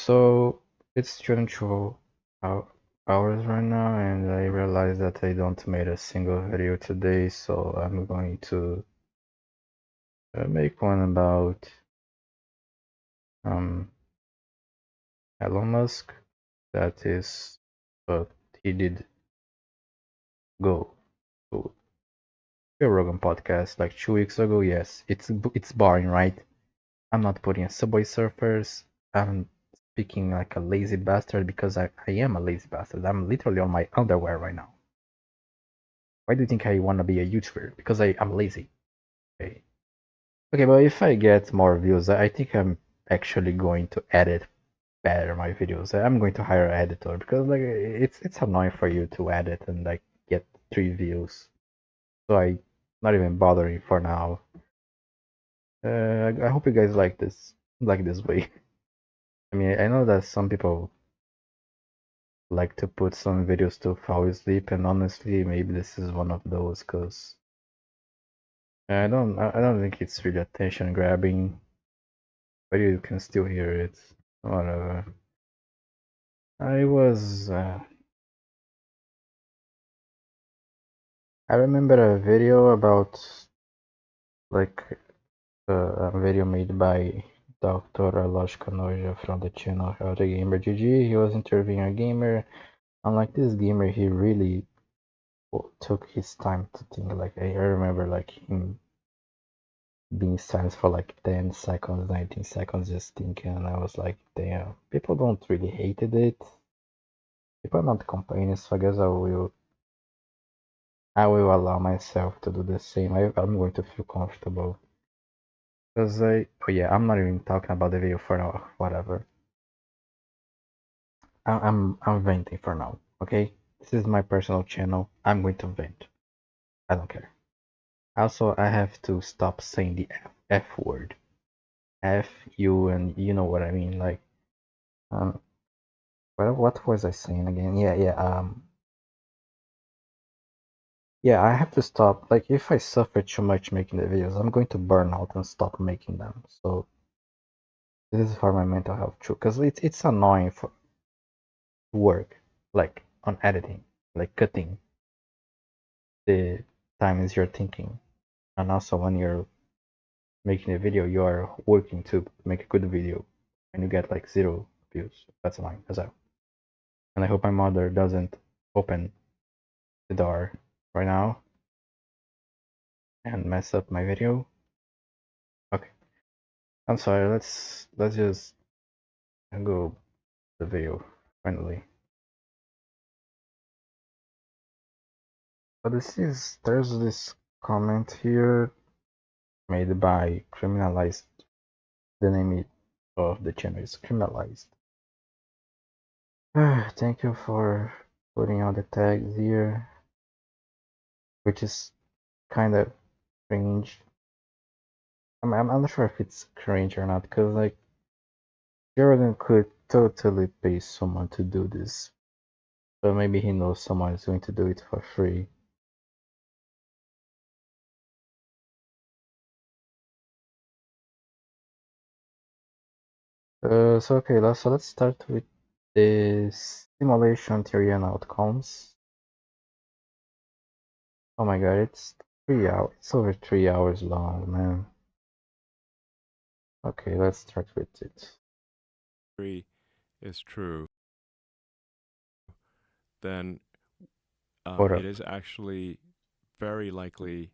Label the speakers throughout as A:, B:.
A: So it's 22 hours right now, and I realized that I don't made a single video today, so I'm going to make one about um Elon Musk. That is what he did go to Joe Rogan podcast like 2 weeks ago. Yes, it's boring, right? I'm not putting a Subway Surfers. I'm speaking like a lazy bastard because I am a lazy bastard. I'm literally on my underwear right now. Why do you think I want to be a YouTuber? Because I'm lazy. Okay. Okay, but if I get more views, I think I'm actually going to edit better my videos. I'm going to hire an editor because like it's annoying for you to edit and like get 3 views. So I not even bothering for now. I hope you guys like this way. I mean, I know that some people like to put some videos to fall asleep, and honestly, maybe this is one of those because I don't think it's really attention grabbing, but you can still hear it. Whatever. I was I remember a video about like a video made by Dr. Alash Kanoja from the channel How the Gamer GG. He was interviewing a gamer. Unlike this gamer, he really took his time to think. Like I remember like him being silent for like 10 seconds, 19 seconds, just thinking, and I was like, damn, people don't really hated it. People are not complaining, so I guess I will allow myself to do the same. I'm going to feel comfortable. Because oh yeah, I'm not even talking about the video for now, whatever. I'm venting for now, okay? This is my personal channel. I'm going to vent. I don't care. Also, I have to stop saying the F word. F, you, and you know what I mean. Like, um, what was I saying again? Yeah, I have to stop. Like, if I suffer too much making the videos, I'm going to burn out and stop making them. So this is for my mental health too, because it's annoying for work, like on editing, like cutting the times you're thinking, and also when you're making a video, you are working to make a good video, and you get like 0 views. That's annoying as well. And I hope my mother doesn't open the door right now and mess up my video. Okay, I'm sorry. Let's just go the video finally. But there's this comment here made by Criminalized. The name of the channel is Criminalized. Thank you for putting all the tags here, which is kind of cringe. I'm not sure if it's cringe or not, because like Jordan could totally pay someone to do this, but maybe he knows someone is going to do it for free. So okay, let's start with the simulation theory and outcomes. Oh my god, it's 3 hours. It's over 3 hours long, man. Okay, let's start with it.
B: Is true, then
A: Hold
B: it
A: up.
B: is actually very likely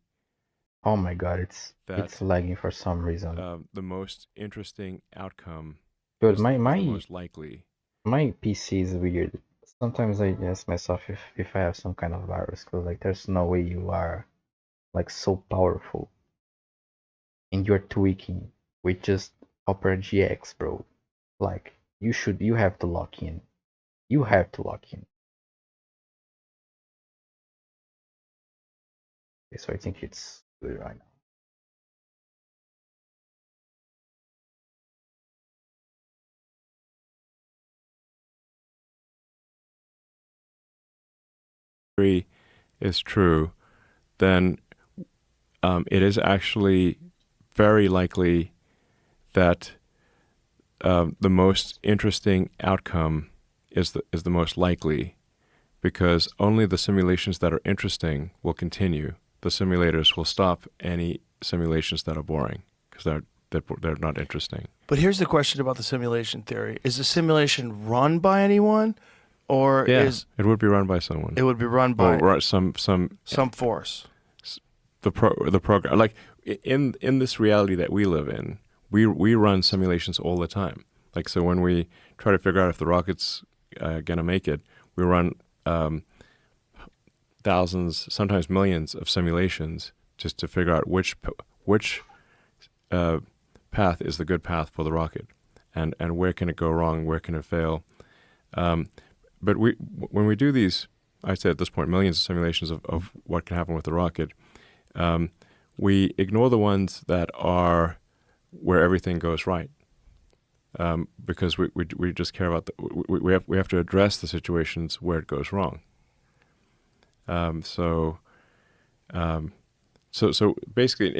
A: Oh my god, it's
B: that
A: lagging for some reason.
B: the most interesting outcome
A: Dude,
B: is the most likely.
A: my PC is weird. Sometimes I ask myself if I have some kind of virus, because like there's no way you are like so powerful and you're tweaking with just Opera GX, bro. Like you have to lock in. You have to lock in. Okay, so I think it's good right now.
B: Is true, then it is actually very likely that the most interesting outcome is the most likely, because only the simulations that are interesting will continue. The simulators will stop any simulations that are boring because they're not interesting.
C: But here's the question about the simulation theory: is the simulation run by anyone, or
B: Yeah,
C: is
B: it would be run by someone.
C: it would be run
B: Or
C: by
B: some
C: force?
B: the program, like in this reality that we live in, we run simulations all the time. Like, so when we try to figure out if the rocket's gonna make it, we run thousands, sometimes millions of simulations just to figure out which uh, path is the good path for the rocket, and where can it go wrong, where can it fail. Um, but when we do these, I'd say at this point, millions of simulations of what can happen with the rocket, um, we ignore the ones that are where everything goes right, because we just care about we have to address the situations where it goes wrong. Um, so um, so basically,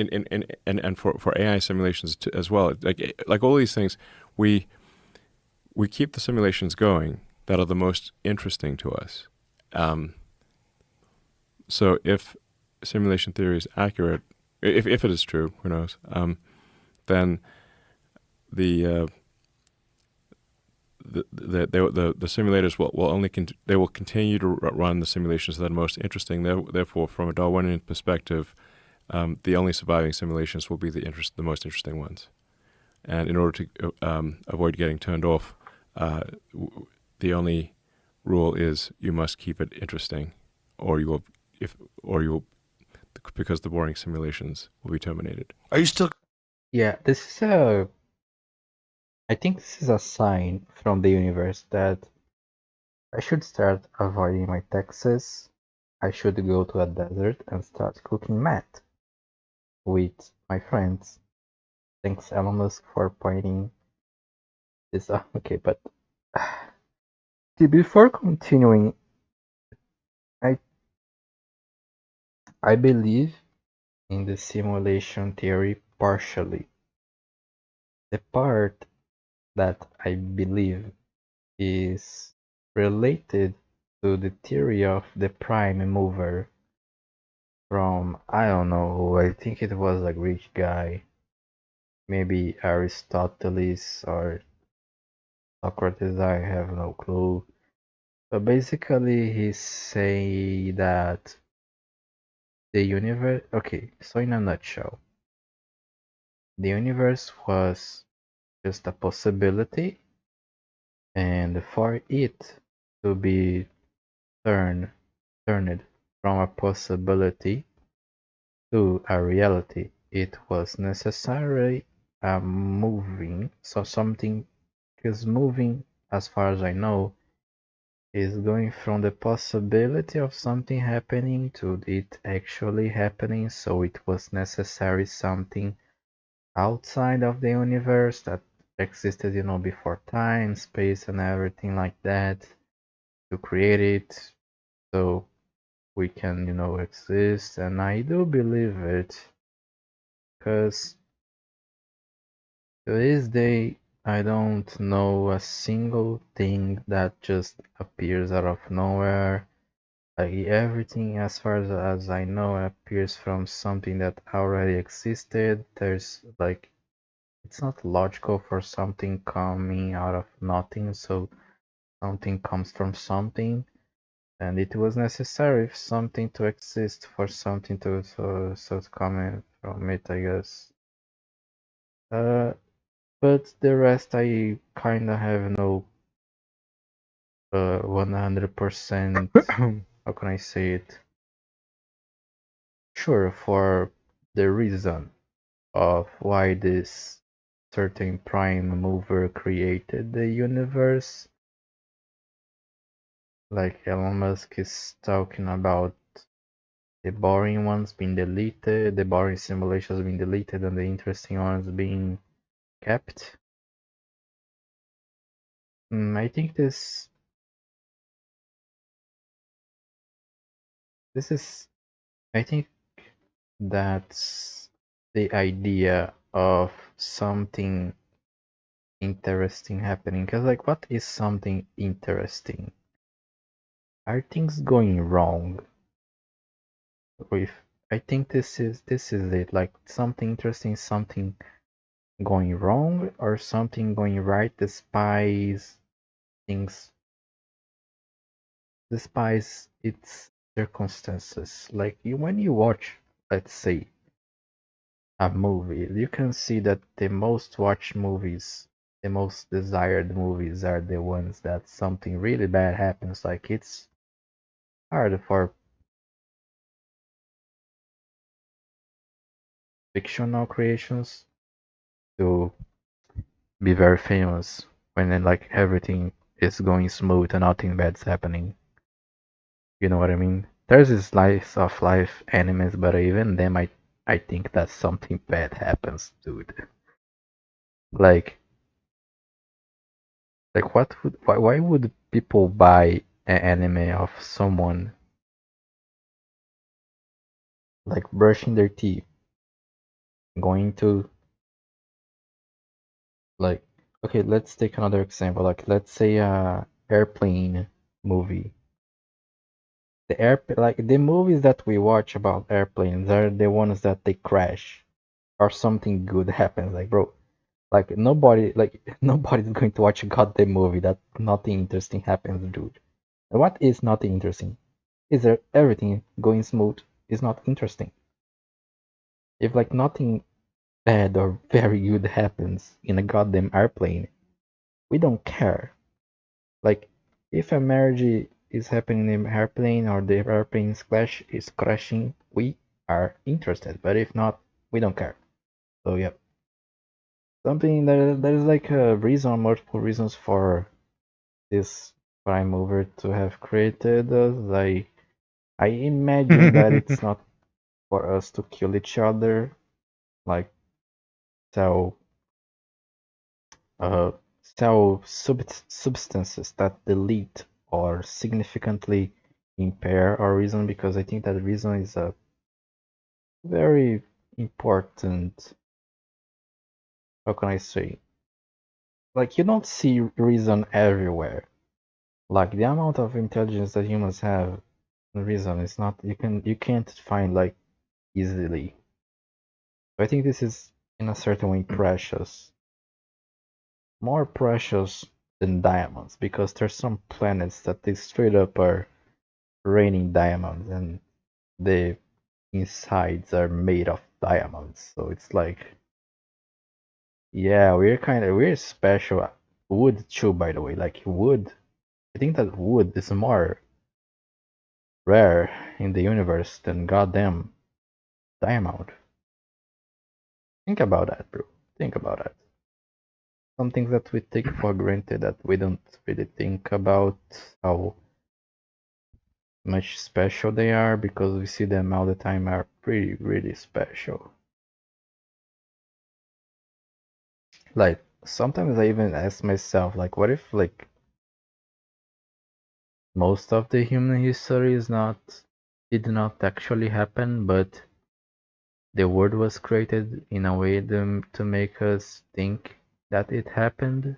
B: and for AI simulations as well, like all these things, we keep the simulations going that are the most interesting to us. Um, so if simulation theory is accurate, if it is true, who knows? Then the the simulators will only they will continue to run the simulations that are most interesting. Therefore, from a Darwinian perspective, the only surviving simulations will be the most interesting ones. And in order to avoid getting turned off, the only rule is you must keep it interesting, or you will because the boring simulations will be terminated.
C: Are you still?
A: Yeah, I think this is a sign from the universe that I should start avoiding my taxes. I should go to a desert and start cooking meth with my friends. Thanks, Elon Musk, for pointing this out. Okay, but before continuing, I I believe in the simulation theory partially. The part that I believe is related to the theory of the prime mover from, I don't know, I think it was a Greek guy, maybe Aristoteles or Socrates, I have no clue. But basically, he say that the universe, okay, so in a nutshell, the universe was just a possibility, and for it to be turned turned from a possibility to a reality, it was necessary moving. So something is moving, as far as I know, is going from the possibility of something happening to it actually happening. So it was necessary something outside of the universe that existed, before time, space, and everything like that to create it. So we can, exist. And I do believe it because to this day, I don't know a single thing that just appears out of nowhere. Like everything, as far as I know, appears from something that already existed. There's like, it's not logical for something coming out of nothing, so something comes from something, and it was necessary for something to exist for something to come from it, I guess. Uh, but the rest I kinda have no 100%, how can I say it? Sure for the reason of why this certain prime mover created the universe. Like Elon Musk is talking about the boring ones being deleted, the boring simulations being deleted, and the interesting ones being kept. I think this is I think that's the idea of something interesting happening. Cause like, what is something interesting? Are things going wrong with? I think this is it. Like something interesting, something going wrong, or something going right despite things, despite its circumstances. Like when you watch, let's say, a movie, you can see that the most watched movies, the most desired movies are the ones that something really bad happens. Like it's hard for fictional creations to be very famous when then like everything is going smooth and nothing bad's happening. You know what I mean? There's this slice of life animes, but even them, I think that something bad happens, dude. Like what would why would people buy an anime of someone like brushing their teeth, going to like okay, let's take another example. Like let's say a airplane movie. Like the movies that we watch about airplanes are the ones that they crash or something good happens. Like bro, like nobody's going to watch a goddamn movie that nothing interesting happens, dude. What is nothing interesting? Is there everything going smooth is not interesting. If like nothing bad or very good happens in a goddamn airplane, we don't care. Like if a marriage is happening in an airplane or the airplane is crashing, we are interested. But if not, we don't care. So yeah, something there's like a reason, multiple reasons for this prime mover to have created us. I imagine that it's not for us to kill each other, like so uh, sell substances that delete or significantly impair our reason, because I think that reason is a very important, how can I say, like you don't see reason everywhere. Like the amount of intelligence that humans have, reason is not you can't find like easily. So I think this is in a certain way precious, more precious than diamonds, because there's some planets that they straight up are raining diamonds and the insides are made of diamonds. So it's like, yeah, we're special. Wood too, by the way. Like wood, I think that wood is more rare in the universe than goddamn diamond. Think about that, bro. Think about that. Some things that we take for granted that we don't really think about how much special they are because we see them all the time are pretty really special. Like sometimes I even ask myself, like, what if like most of the human history is not did not actually happen, but the world was created in a way to make us think that it happened.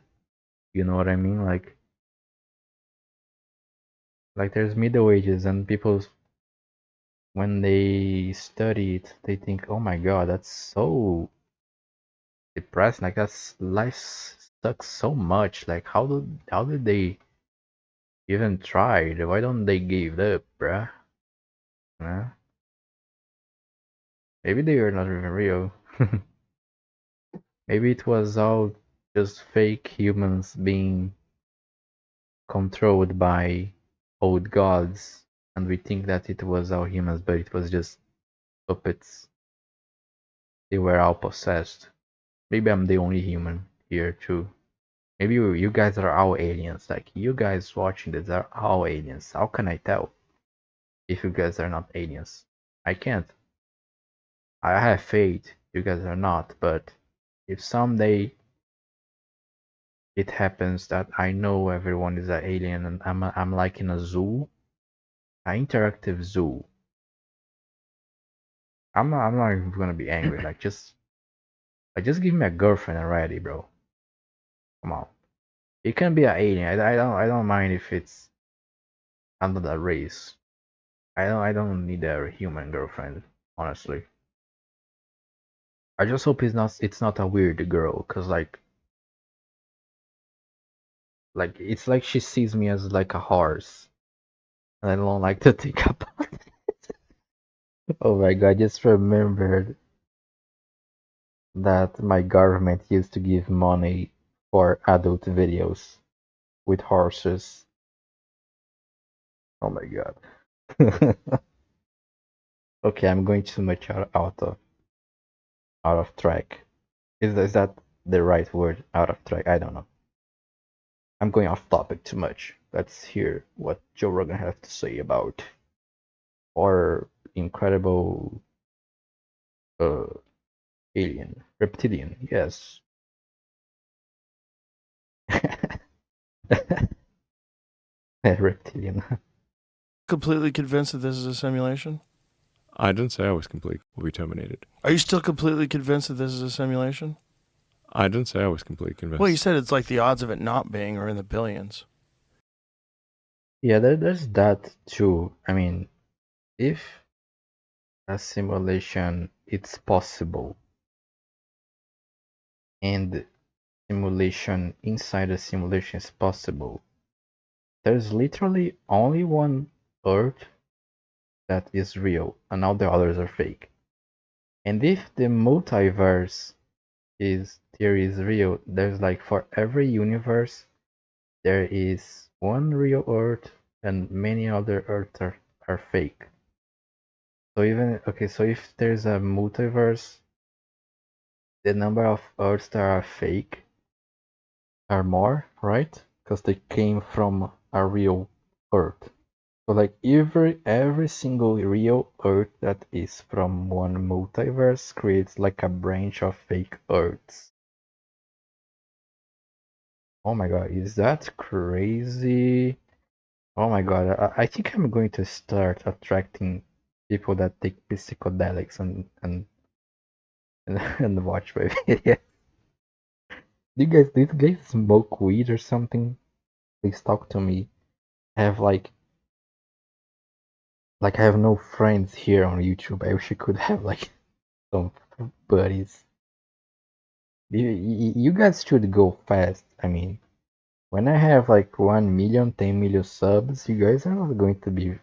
A: You know what I mean? Like there's Middle Ages and people when they study it, they think, oh my god, that's so depressing. Like that's life sucks so much. Like how did they even try? Why don't they give up, bruh? Huh? Maybe they are not even real. Maybe it was all just fake humans being controlled by old gods, and we think that it was all humans, but it was just puppets. They were all possessed. Maybe I'm the only human here too. Maybe you guys are all aliens. Like you guys watching this are all aliens. How can I tell if you guys are not aliens? I can't. I have faith you guys are not, but if someday it happens that I know everyone is an alien and I'm like in a zoo, an interactive zoo. I'm not even gonna be angry. Like just give me a girlfriend already, bro. Come on. It can be an alien. I don't mind if it's another race. I don't need a human girlfriend, honestly. I just hope it's not a weird girl, cause like it's like she sees me as like a horse, and I don't like to think about it. Oh my god, I just remembered that my government used to give money for adult videos with horses. Oh my god. Okay, I'm going too much out of track. Is that the right word? Out of track? I don't know. I'm going off topic too much. Let's hear what Joe Rogan has to say about our incredible uh alien reptilian. Yes. Reptilian.
C: Completely convinced that this is a simulation?
B: I didn't say I was complete. Will be terminated.
C: Are you still completely convinced that this is a simulation?
B: I didn't say I was completely convinced.
C: Well, you said it's like the odds of it not being are in the billions.
A: Yeah, there's that too. I mean, if a simulation it's possible and simulation inside a simulation is possible, there's literally only one Earth that is real and all the others are fake. And if the multiverse is theory is real, there's like for every universe there is one real Earth and many other Earths are fake. So even okay, so if there's a multiverse, the number of Earths that are fake are more, right? Because they came from a real Earth. So like every single real Earth that is from one multiverse creates like a branch of fake Earths. Oh my god, is that crazy? Oh my god, I think I'm going to start attracting people that take psychedelics and watch my videos. Do you guys smoke weed or something? Please talk to me. I have like I have no friends here on YouTube. I wish I could have like some buddies. You guys should go fast. I mean, when I have like 1 million, 10 million subs, you guys are not going to be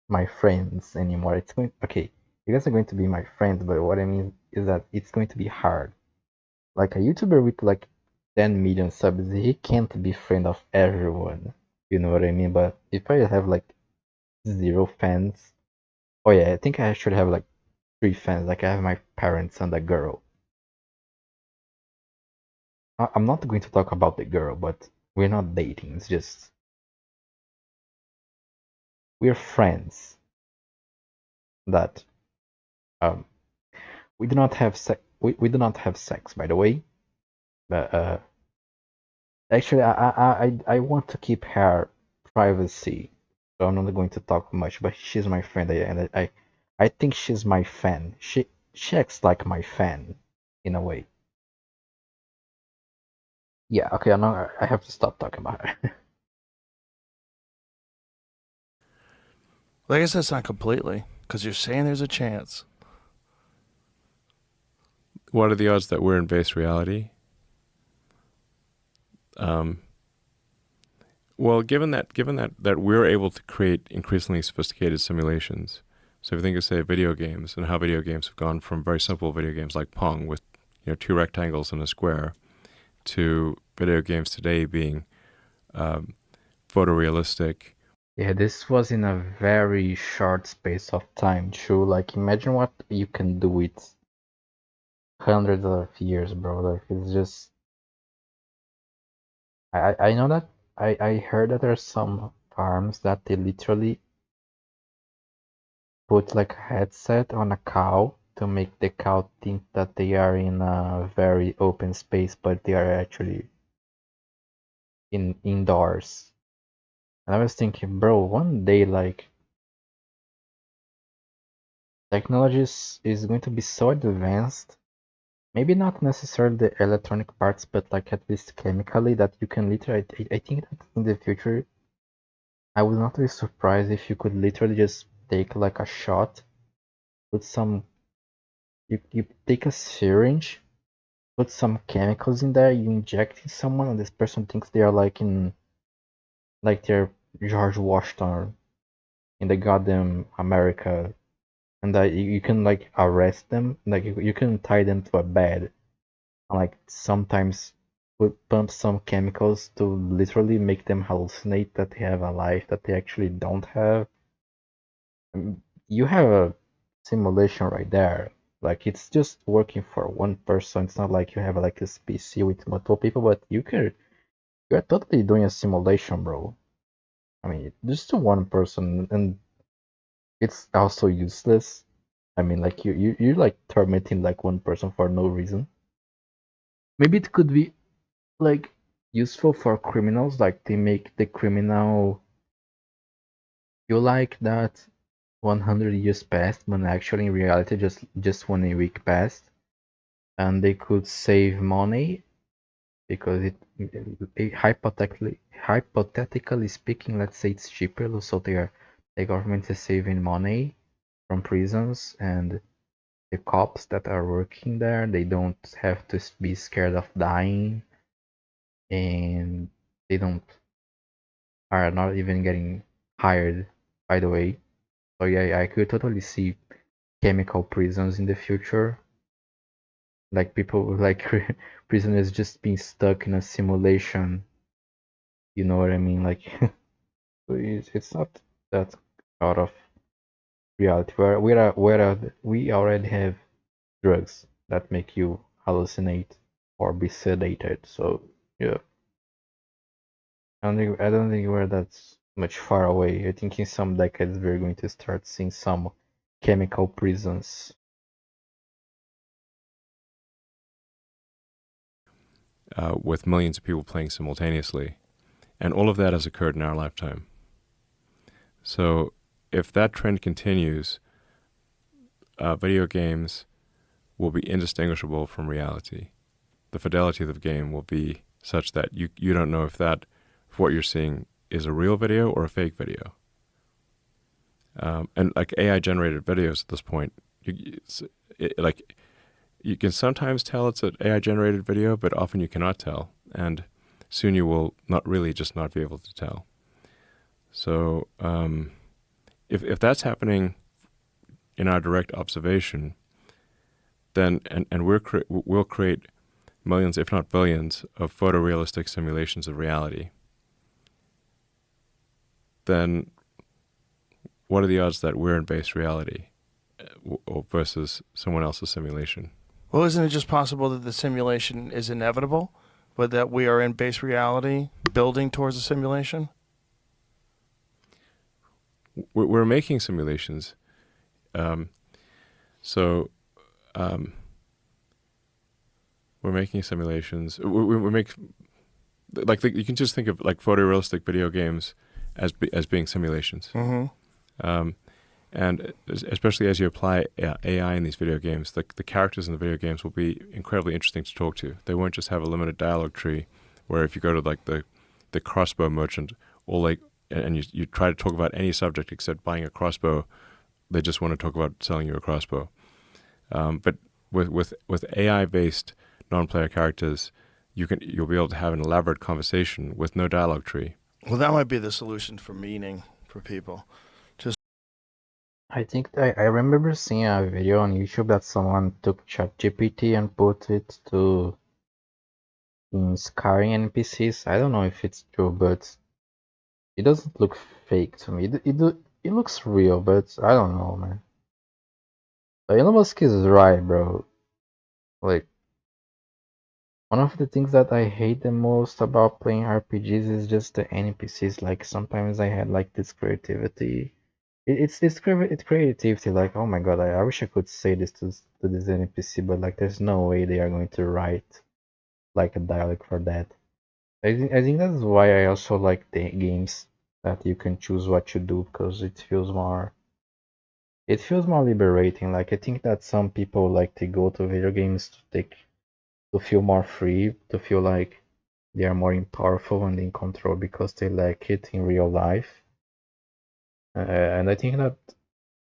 A: my friends anymore. It's going okay. You guys are going to be my friends, but what I mean is that it's going to be hard. Like a YouTuber with like 10 million subs, he can't be friend of everyone. You know what I mean? But if I have like zero fans, oh yeah, I think I should have like three fans. Like I have my parents and a girl. I'm not going to talk about the girl, but we're not dating. It's just we're friends that um we do not have sex. We do not have sex, by the way. But actually, I want to keep her privacy, so I'm not going to talk much. But she's my friend, and I think she's my fan. She acts like my fan in a way. Yeah. Okay. I have to stop talking about her.
C: Well, I guess that's not completely, because you're saying there's a chance.
B: What are the odds that we're in base reality? Um, well, given that we're able to create increasingly sophisticated simulations, so if you think of say video games and how video games have gone from very simple video games like Pong with two rectangles and a square to video games today being um, photorealistic.
A: Yeah, this was in a very short space of time, too. Like, imagine what you can do with hundreds of years, bro. Like, it's just. I know that. I heard that there are some farms that they literally put like a headset on a cow to make the cow think that they are in a very open space, but they are actually indoors. And I was thinking, bro, one day like technology is going to be so advanced maybe not necessarily the electronic parts, but like at least chemically that you can literally. I think that in the future, I would not be surprised if you could literally just take like a shot, put some, you take a syringe, put some chemicals in there, you inject in someone, and this person thinks they are like they're George Washington in the goddamn America, and that you can like arrest them, like you can tie them to a bed, and like sometimes pump some chemicals to literally make them hallucinate that they have a life that they actually don't have. You have a simulation right there. Like it's just working for one person. It's not like you have like a PC with multiple people, but you're totally doing a simulation, bro. I mean, just to one person, and it's also useless. I mean, like you're like tormenting like one person for no reason. Maybe it could be like useful for criminals, like they make the criminal feel like that 100 years passed, when actually in reality just 1 week passed, and they could save money because it hypothetically speaking, let's say it's cheaper, so the government is saving money from prisons, and the cops that are working there, they don't have to be scared of dying, and they don't are not even getting hired, by the way. So yeah, I could totally see chemical prisons in the future, like people like prisoners just being stuck in a simulation. You know what I mean? Like it's not that out of reality. We already have drugs that make you hallucinate or be sedated. So yeah, I don't think we're that much far away. I think in some decades we're going to start seeing some chemical prisons.
B: with millions of people playing simultaneously. And all of that has occurred in our lifetime. So if that trend continues, video games will be indistinguishable from reality. The fidelity of the game will be such that you don't know if what you're seeing is a real video or a fake video. And like AI generated videos at this point, like you can sometimes tell it's an AI generated video, but often you cannot tell, and soon you will not be able to tell. So if that's happening in our direct observation, then and we'll create millions, if not billions, of photorealistic simulations of reality. Then what are the odds that we're in base reality versus someone else's simulation?
C: Well, isn't it just possible that the simulation is inevitable, but that we are in base reality building towards a simulation?
B: We're making simulations. So we're making simulations. We make you can just think of like photorealistic video games as being simulations.
C: Mm-hmm.
B: And especially as you apply AI in these video games, the characters in the video games will be incredibly interesting to talk to. They won't just have a limited dialogue tree, where if you go to like the crossbow merchant, or like and you try to talk about any subject except buying a crossbow, they just want to talk about selling you a crossbow. But with AI based non-player characters, you'll be able to have an elaborate conversation with no dialogue tree.
C: Well, that might be the solution for meaning for people.
A: I think I remember seeing a video on YouTube that someone took ChatGPT and put it to scarring NPCs. I don't know if it's true, but it doesn't look fake to me. It looks real, but I don't know, man. Elon Musk is right, bro. Like, one of the things that I hate the most about playing RPGs is just the NPCs. Like, sometimes I had like this creativity. It's creativity. Like, oh my god, I wish I could say this to this NPC, but like, there's no way they are going to write like a dialogue for that. I think that's why I also like the games that you can choose what you do, because it feels more it feels more liberating. Like I think that some people like to go to video games to feel more free, to feel like they are more powerful and in control because they lack it in real life. And I think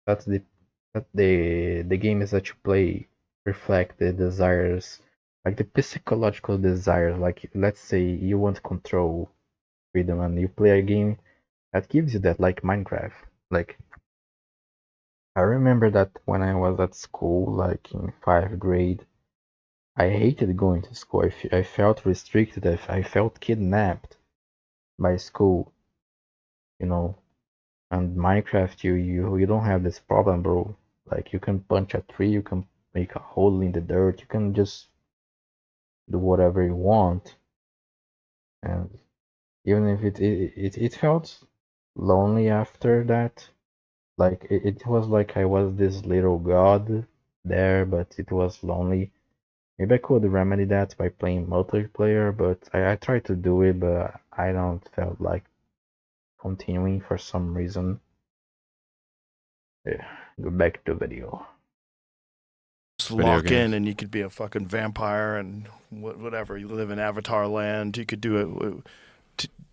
A: that's the games that you play reflect the desires, like the psychological desires. Like let's say you want control, freedom, and you play a game that gives you that, like Minecraft. Like I remember that when I was at school, like in 5th grade, I hated going to school. I felt restricted. I felt kidnapped by school, you know. And Minecraft, you don't have this problem, bro. Like you can punch a tree, you can make a hole in the dirt, you can just do whatever you want. And even if it felt lonely after that, like it was like I was this little god there, but it was lonely. Maybe I could remedy that by playing multiplayer, but I tried to do it, but I don't felt like continuing for some reason. Yeah, go back to video.
C: Just
B: Video
C: lock in
B: games.
C: and you could be a fucking vampire and whatever. You live in Avatar land. You could do it.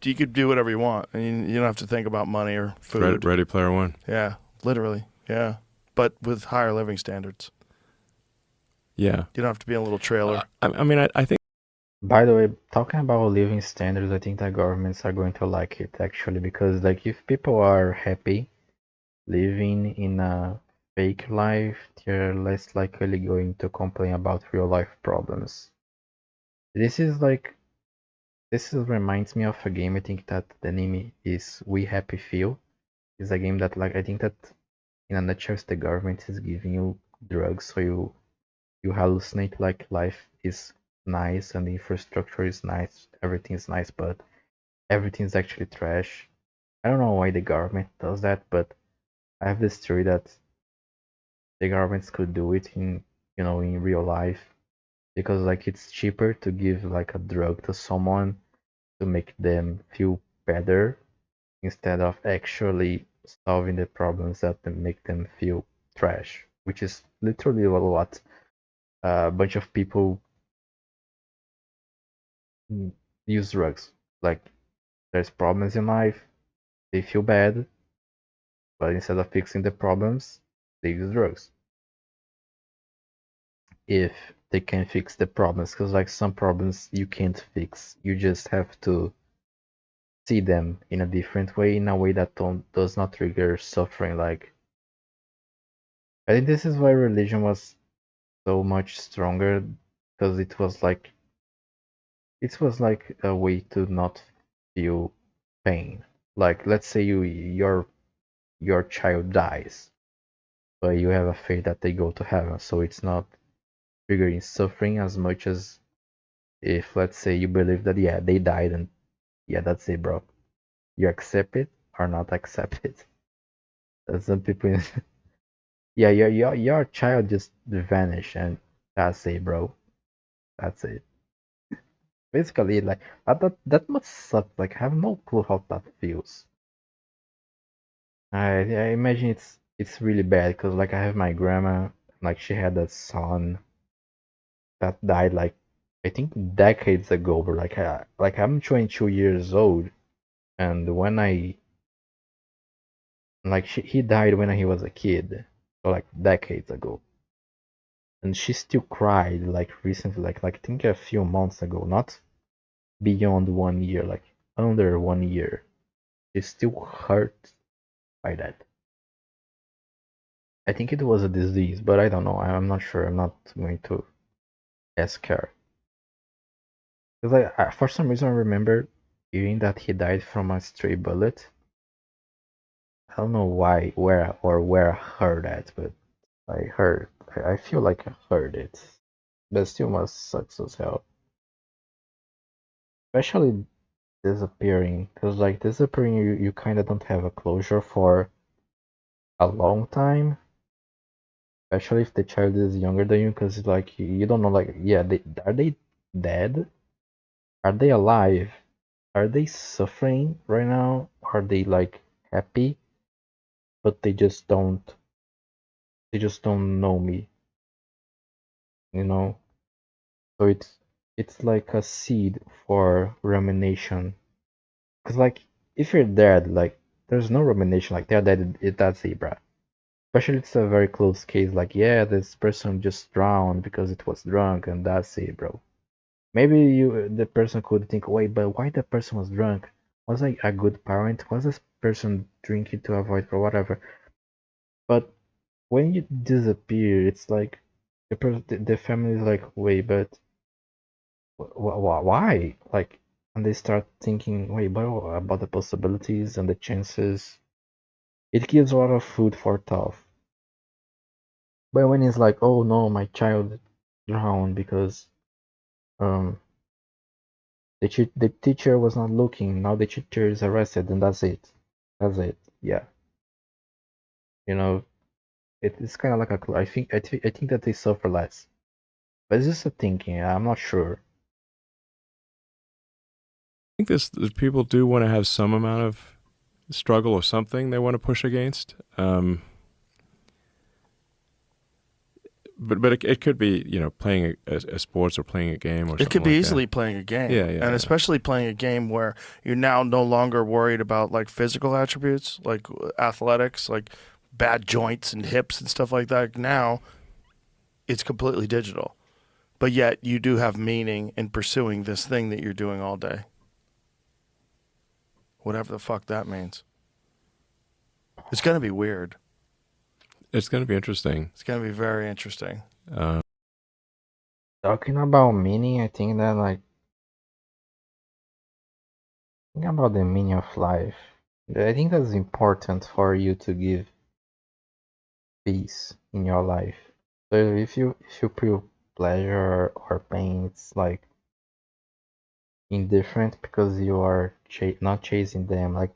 C: You could do whatever you want. I mean, you don't have to think about money or food.
B: Ready Player One.
C: Yeah, literally. Yeah, but with higher living standards.
B: Yeah.
C: You don't have to be in a little trailer.
B: I mean, I think
A: By the way, talking about living standards, I think that governments are going to like it actually because like if people are happy living in a fake life, they're less likely going to complain about real life problems. This is like reminds me of a game. I think that the name is We Happy Few. It's a game that like I think that in a nutshell the government is giving you drugs so you hallucinate like life is nice and the infrastructure is nice, everything's nice, but everything's actually trash. I don't know why the government does that, but I have this theory that the governments could do it in in real life because like it's cheaper to give like a drug to someone to make them feel better instead of actually solving the problems that make them feel trash, which is literally what a bunch of people use drugs. Like there's problems in life, they feel bad, but instead of fixing the problems, they use drugs. If they can fix the problems, because like some problems you can't fix, you just have to see them in a different way, in a way that does not trigger suffering. Like I think this is why religion was so much stronger, because it was like a way to not feel pain. Like let's say your child dies, but you have a faith that they go to heaven, so it's not triggering suffering as much as if let's say you believe that yeah they died and yeah that's it, bro. You accept it or not accept it. Some people, yeah, your child just vanished and that's it, bro. That's it. Basically, like that must suck. Like I have no clue how that feels. I imagine it's really bad because like I have my grandma, like she had a son that died like I think decades ago. But like I'm 22 years old, and when I like he died when he was a kid, so like decades ago, and she still cried like recently, like I think a few months ago, not beyond 1 year, like under 1 year. She's still hurt by that. I think it was a disease, but I don't know. I'm not sure. I'm not going to ask her. Because for some reason, I remember hearing that he died from a stray bullet. I don't know why, where I heard that, but I heard. I feel like I heard it. But still must sucks as hell. Especially disappearing. Because, like, disappearing, you kind of don't have a closure for a long time. Especially if the child is younger than you, because, like, you don't know, like, yeah, are they dead? Are they alive? Are they suffering right now? Are they like happy, but they just don't? They just don't know me, you know. So it's like a seed for rumination. Cause like if you're dead, like there's no rumination. Like they're dead, that's it, bruh. Especially it's a very close case. Like yeah, this person just drowned because it was drunk, and that's it, bro. Maybe the person could think, wait, but why the person was drunk? Was I a good parent? Was this person drinking to avoid or whatever? But when you disappear, it's like the family is like, wait, but why? Like, and they start thinking, wait, but about the possibilities and the chances. It gives a lot of food for thought. But when it's like, oh no, my child drowned because um the teacher was not looking. Now the teacher is arrested, and that's it. That's it. Yeah, you know, it's kind of like a. I think that they suffer less. But it's just a thinking. I'm not sure.
B: I think this people do want to have some amount of struggle or something they want to push against. But it could be, you know, playing a sports or playing a game or
C: It
B: something
C: could be
B: like
C: easily
B: that.
C: playing a game,
B: Yeah, yeah,
C: and
B: yeah.
C: especially playing a game where you're now no longer worried about like physical attributes, like athletics, like bad joints and hips and stuff like that. Now it's completely digital, but yet you do have meaning in pursuing this thing that you're doing all day, whatever the fuck that means. It's gonna be weird.
B: It's going to be interesting.
C: It's gonna be very interesting.
B: Uh,
A: Talking about meaning, I think that like think about the meaning of life. I think that's important for you to give peace in your life. So if you feel pleasure or pain, it's like indifferent because you are not chasing them. Like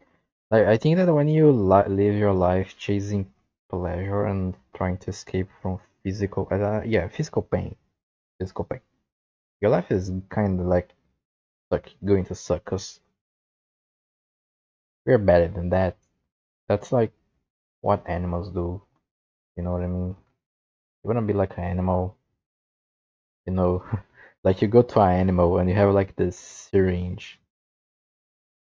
A: I think that when you live your life chasing pleasure and trying to escape from physical pain, physical pain, your life is kind of like going to suck because we're better than that. That's like what animals do. You know what I mean? You wanna be like an animal, you know, like you go to an animal and you have like this syringe.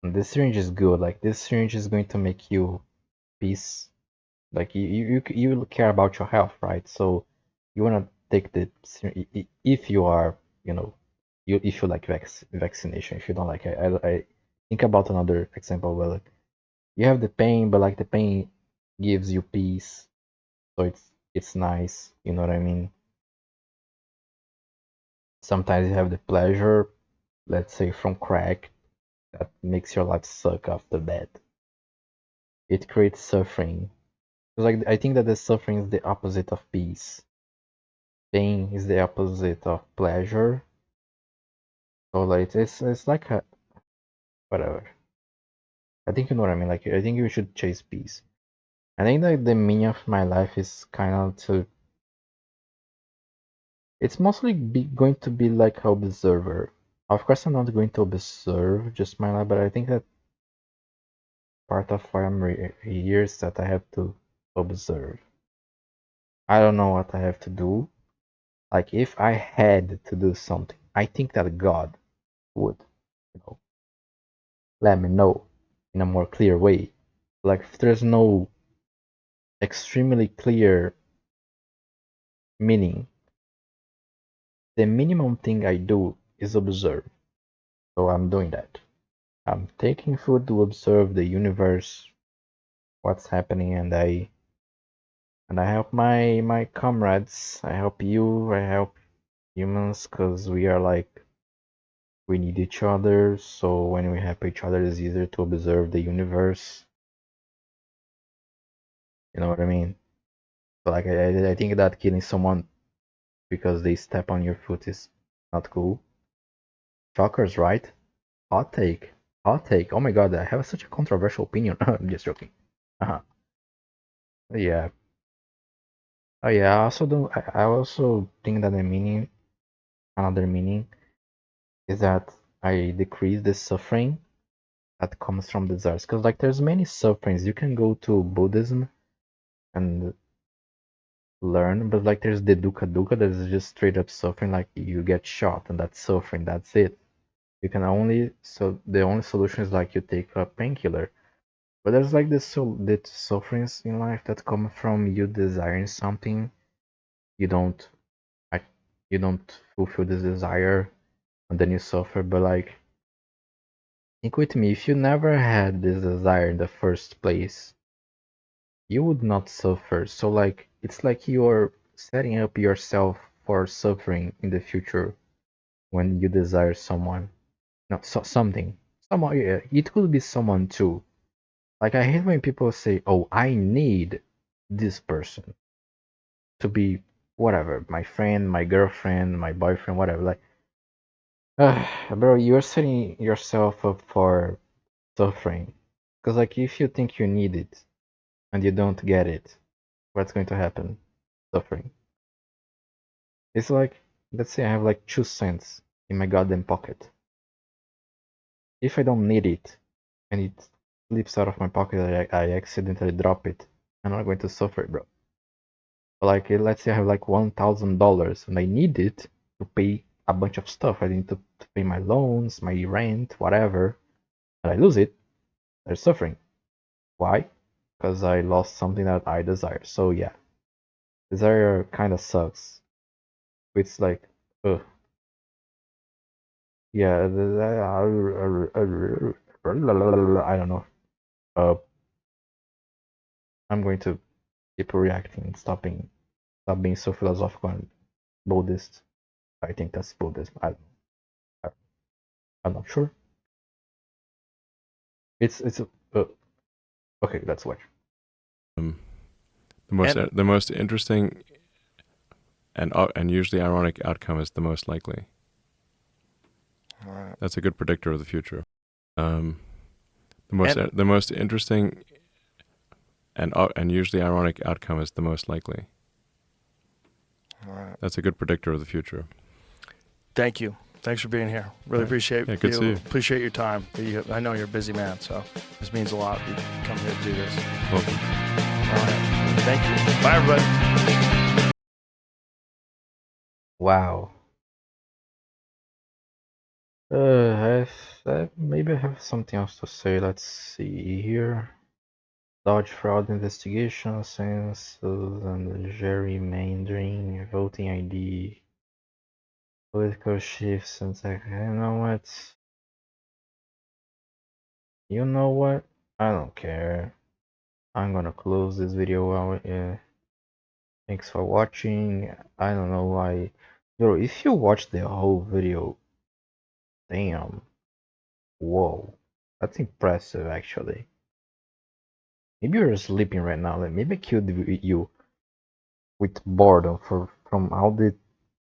A: And this syringe is good. Like this syringe is going to make you peace. Like you care about your health, right? So you wanna take the if you are, you know, if you like vaccination. If you don't like, I think about another example where like you have the pain, but like the pain gives you peace. So it's nice. You know what I mean? Sometimes you have the pleasure, let's say from crack, that makes your life suck after that. It creates suffering. Like I think that the suffering is the opposite of peace. Pain is the opposite of pleasure. So like it's like a whatever. I think you know what I mean. Like I think you should chase peace. I think that the meaning of my life is kind of to. It's mostly going to be like an observer. Of course, I'm not going to observe just my life, but I think that part of why I'm here is that I have to observe. I don't know what I have to do. Like if I had to do something, I think that God would, you know, let me know in a more clear way. Like if there's no extremely clear meaning, the minimum thing I do is observe. So I'm doing that. I'm taking food to observe the universe, what's happening, and I help my comrades. I help you. I help humans because we are like we need each other. So when we help each other, it's easier to observe the universe. You know what I mean? But like I think that killing someone because they step on your foot is not cool. Shockers, right? Hot take. Hot take. Oh my god, I have such a controversial opinion. I'm just joking. Uh-huh. Yeah. Oh yeah. I also don't. I also think that the meaning, another meaning, is that I decrease the suffering that comes from desires. Because like there's many sufferings. You can go to Buddhism and learn, but like there's the dukkha dukkha that is just straight up suffering, like you get shot and that's suffering, that's it. You can only, so the only solution is like you take a painkiller. But there's like this so the sufferings in life that come from you desiring something, you don't like you don't fulfill this desire and then you suffer. But like think with me, if you never had this desire in the first place, you would not suffer. So like it's like you're setting up yourself for suffering in the future when you desire someone. No, something. Someone, yeah, it could be someone too. Like I hate when people say, "Oh, I need this person to be whatever, my friend, my girlfriend, my boyfriend, whatever." Like, bro, you're setting yourself up for suffering. Because like if you think you need it and you don't get it, what's going to happen? Suffering. It's like, let's say I have like 2 cents in my goddamn pocket. If I don't need it and it slips out of my pocket, I accidentally drop it, I'm not going to suffer, bro. But like, let's say I have like $1,000 and I need it to pay a bunch of stuff. I need to pay my loans, my rent, whatever. And I lose it, I'm suffering. Why? Because I lost something that I desire. So yeah, desire kind of sucks. It's like, ugh. Yeah, I don't know. Uh, I'm going to keep reacting and stop being so philosophical and Buddhist. I think that's Buddhism. I, I'm not sure. It's okay. Let's watch.
B: Um, the most interesting and usually ironic outcome is the most likely.
C: All right.
B: That's a good predictor of the future. The most interesting and usually ironic outcome is the most likely.
C: All right.
B: That's a good predictor of the future.
C: Thank you. Thanks for being here. Really appreciate
B: Yeah, good to see you.
C: Appreciate your time. I know you're a busy man, so this means a lot. You come here to do this.
B: Welcome.
C: All right. Thank you. Bye, everybody.
A: Wow. Maybe I have something else to say. Let's see here. Dodge fraud investigation, census and gerrymandering, voting ID, political shifts, and tech. You know what? You know what? I don't care. I'm gonna close this video out. Thanks for watching. I don't know why. Bro, if you watch the whole video, damn. Whoa. That's impressive, actually. Maybe you're sleeping right now. Like maybe I killed you with boredom from all the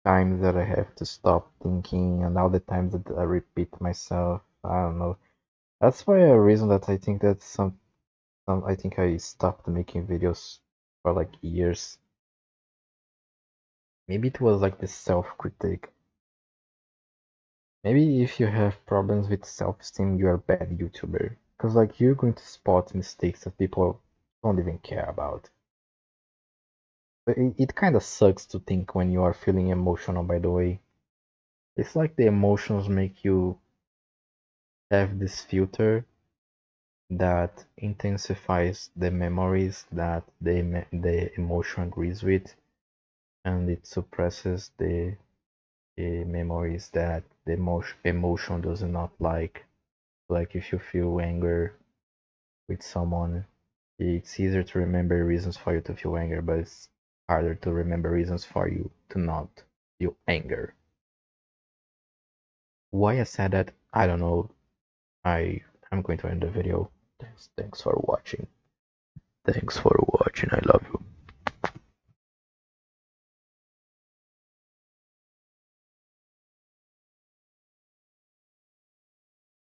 A: times that I have to stop thinking and all the times that I repeat myself. I don't know. That's why a reason that I think that I think I stopped making videos for like years. Maybe it was like the self-critique. Maybe if you have problems with self-esteem, you're a bad YouTuber. Because like you're going to spot mistakes that people don't even care about. But it kind of sucks to think when you are feeling emotional, by the way. It's like the emotions make you have this filter that intensifies the memories that the emotion agrees with, and it suppresses the memories that the emotion does not like. Like if you feel anger with someone, it's easier to remember reasons for you to feel anger, but it's harder to remember reasons for you to not feel anger. Why I said that, I don't know. I'm going to end the video. Thanks for watching. Thanks for watching. I love you.